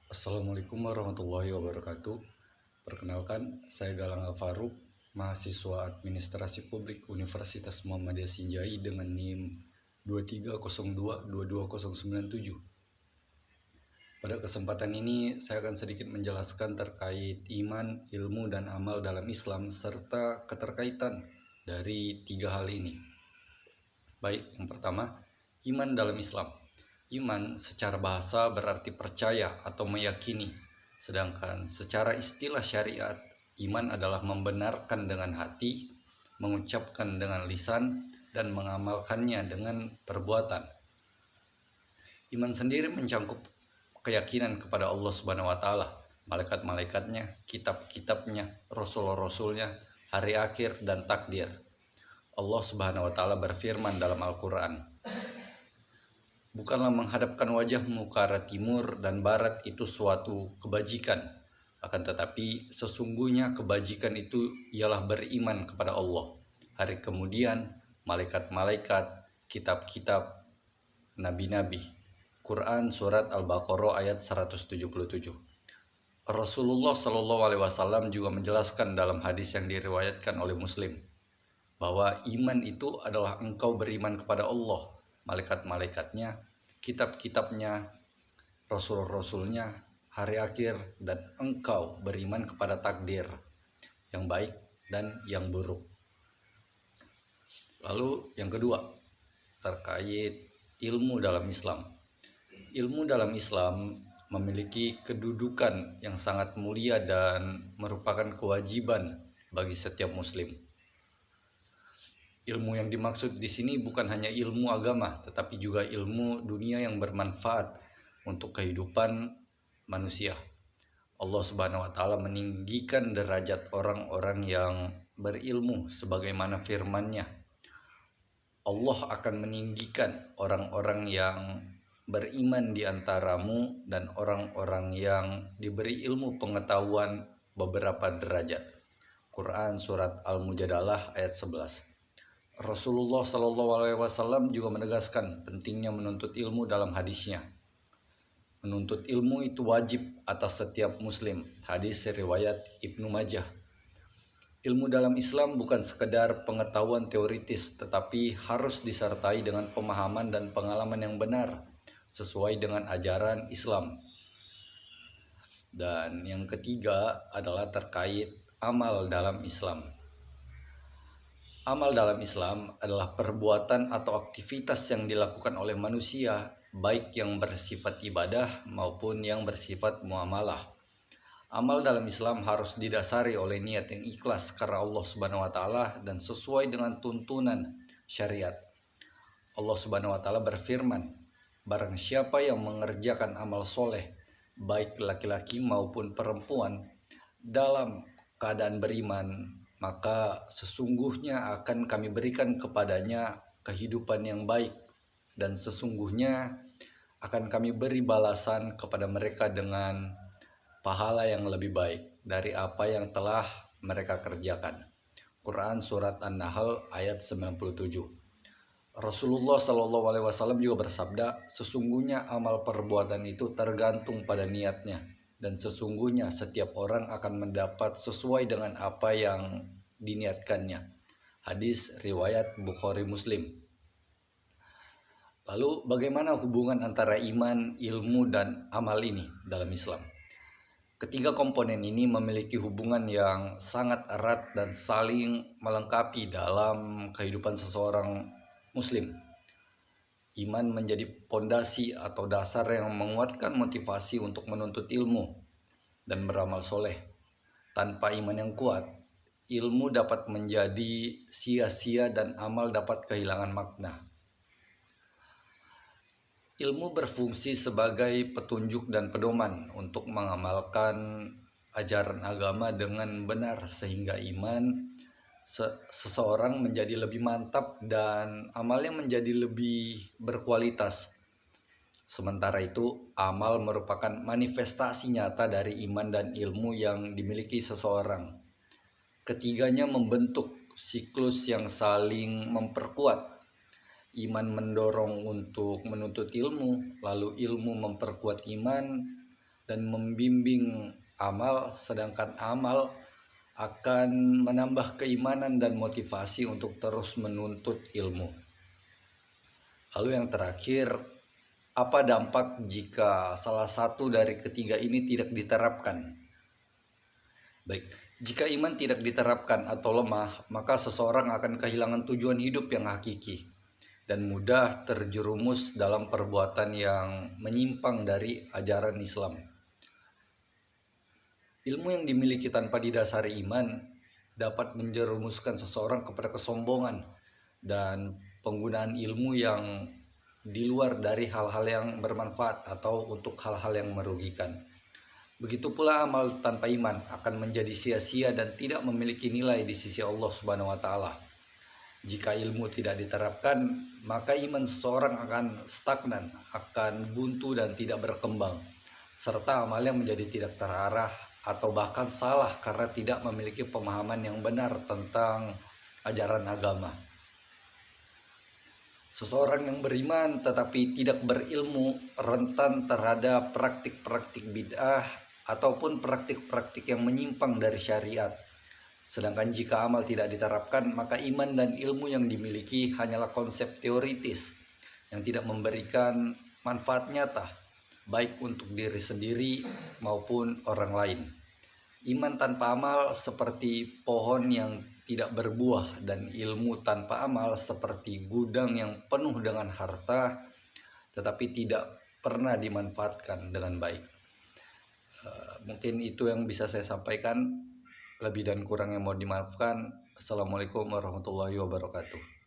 Assalamualaikum warahmatullahi wabarakatuh. Perkenalkan, saya Galang Alfaruq, mahasiswa Administrasi Publik Universitas Muhammadiyah Sinjai dengan NIM 2302-22097. Pada kesempatan ini, saya akan sedikit menjelaskan terkait iman, ilmu, dan amal dalam Islam, serta keterkaitan dari tiga hal ini. Baik, yang pertama, iman dalam Islam. Iman secara bahasa berarti percaya atau meyakini, sedangkan secara istilah syariat, iman adalah membenarkan dengan hati, mengucapkan dengan lisan, dan mengamalkannya dengan perbuatan. Iman sendiri mencangkup keyakinan kepada Allah Subhanahu wa taala, malaikat-malaikatnya, kitab-kitabnya, rasul-rasulnya, hari akhir, dan takdir. Allah Subhanahu wa taala berfirman dalam Al-Qur'an, "Bukanlah menghadapkan wajahmu ke arah timur dan barat itu suatu kebajikan, akan tetapi sesungguhnya kebajikan itu ialah beriman kepada Allah, hari kemudian, malaikat-malaikat, kitab-kitab, nabi-nabi." Quran Surat Al-Baqarah ayat 177. Rasulullah Shallallahu Alaihi Wasallam juga menjelaskan dalam hadis yang diriwayatkan oleh Muslim, bahwa iman itu adalah engkau beriman kepada Allah, malaikat-malaikatnya, kitab-kitabnya, rasul-rasulnya, hari akhir, dan engkau beriman kepada takdir yang baik dan yang buruk. Lalu yang kedua, terkait ilmu dalam Islam. Ilmu dalam Islam memiliki kedudukan yang sangat mulia dan merupakan kewajiban bagi setiap muslim. Ilmu yang dimaksud di sini bukan hanya ilmu agama, tetapi juga ilmu dunia yang bermanfaat untuk kehidupan manusia. Allah Subhanahu wa taala meninggikan derajat orang-orang yang berilmu sebagaimana firman-Nya. Allah akan meninggikan orang-orang yang beriman di antaramu dan orang-orang yang diberi ilmu pengetahuan beberapa derajat. Quran Surat Al-Mujadalah ayat 11. Rasulullah Shallallahu Alaihi Wasallam juga menegaskan pentingnya menuntut ilmu dalam hadisnya. Menuntut ilmu itu wajib atas setiap muslim. Hadis riwayat Ibnu Majah. Ilmu dalam Islam bukan sekedar pengetahuan teoritis, tetapi harus disertai dengan pemahaman dan pengalaman yang benar sesuai dengan ajaran Islam. Dan yang ketiga adalah terkait amal dalam Islam. Amal dalam Islam adalah perbuatan atau aktivitas yang dilakukan oleh manusia, baik yang bersifat ibadah maupun yang bersifat muamalah. Amal dalam Islam harus didasari oleh niat yang ikhlas karena Allah Subhanahu wa taala dan sesuai dengan tuntunan syariat. Allah Subhanahu wa taala berfirman, "Barang siapa yang mengerjakan amal soleh, baik laki-laki maupun perempuan, dalam keadaan beriman, maka sesungguhnya akan kami berikan kepadanya kehidupan yang baik, dan sesungguhnya akan kami beri balasan kepada mereka dengan pahala yang lebih baik dari apa yang telah mereka kerjakan." Quran Surat An-Nahl ayat 97. Rasulullah Shallallahu Alaihi Wasallam juga bersabda, "Sesungguhnya amal perbuatan itu tergantung pada niatnya, dan sesungguhnya setiap orang akan mendapat sesuai dengan apa yang diniatkannya." Hadis riwayat Bukhari Muslim. Lalu bagaimana hubungan antara iman, ilmu, dan amal ini dalam Islam? Ketiga komponen ini memiliki hubungan yang sangat erat dan saling melengkapi dalam kehidupan seseorang muslim. Iman menjadi pondasi atau dasar yang menguatkan motivasi untuk menuntut ilmu dan beramal soleh. Tanpa iman yang kuat, ilmu dapat menjadi sia-sia dan amal dapat kehilangan makna. Ilmu berfungsi sebagai petunjuk dan pedoman untuk mengamalkan ajaran agama dengan benar, sehingga iman seseorang menjadi lebih mantap dan amalnya menjadi lebih berkualitas. Sementara itu, amal merupakan manifestasi nyata dari iman dan ilmu yang dimiliki seseorang. Ketiganya membentuk siklus yang saling memperkuat. Iman mendorong untuk menuntut ilmu, lalu ilmu memperkuat iman, dan membimbing amal, sedangkan amal akan menambah keimanan dan motivasi untuk terus menuntut ilmu. Lalu yang terakhir, apa dampak jika salah satu dari ketiga ini tidak diterapkan? Baik, jika iman tidak diterapkan atau lemah, maka seseorang akan kehilangan tujuan hidup yang hakiki dan mudah terjerumus dalam perbuatan yang menyimpang dari ajaran Islam. Ilmu yang dimiliki tanpa didasari iman dapat menjerumuskan seseorang kepada kesombongan dan penggunaan ilmu yang di luar dari hal-hal yang bermanfaat atau untuk hal-hal yang merugikan. Begitu pula amal tanpa iman akan menjadi sia-sia dan tidak memiliki nilai di sisi Allah Subhanahu wa taala. Jika ilmu tidak diterapkan, maka iman seseorang akan stagnan, akan buntu dan tidak berkembang, serta amalnya menjadi tidak terarah atau bahkan salah karena tidak memiliki pemahaman yang benar tentang ajaran agama. Seseorang yang beriman tetapi tidak berilmu rentan terhadap praktik-praktik bid'ah ataupun praktik-praktik yang menyimpang dari syariat. Sedangkan jika amal tidak diterapkan, maka iman dan ilmu yang dimiliki hanyalah konsep teoritis yang tidak memberikan manfaat nyata, baik untuk diri sendiri maupun orang lain. Iman tanpa amal seperti pohon yang tidak berbuah, dan ilmu tanpa amal seperti gudang yang penuh dengan harta tetapi tidak pernah dimanfaatkan dengan baik. Mungkin itu yang bisa saya sampaikan. Lebih dan kurang yang mau dimaafkan. Assalamualaikum warahmatullahi wabarakatuh.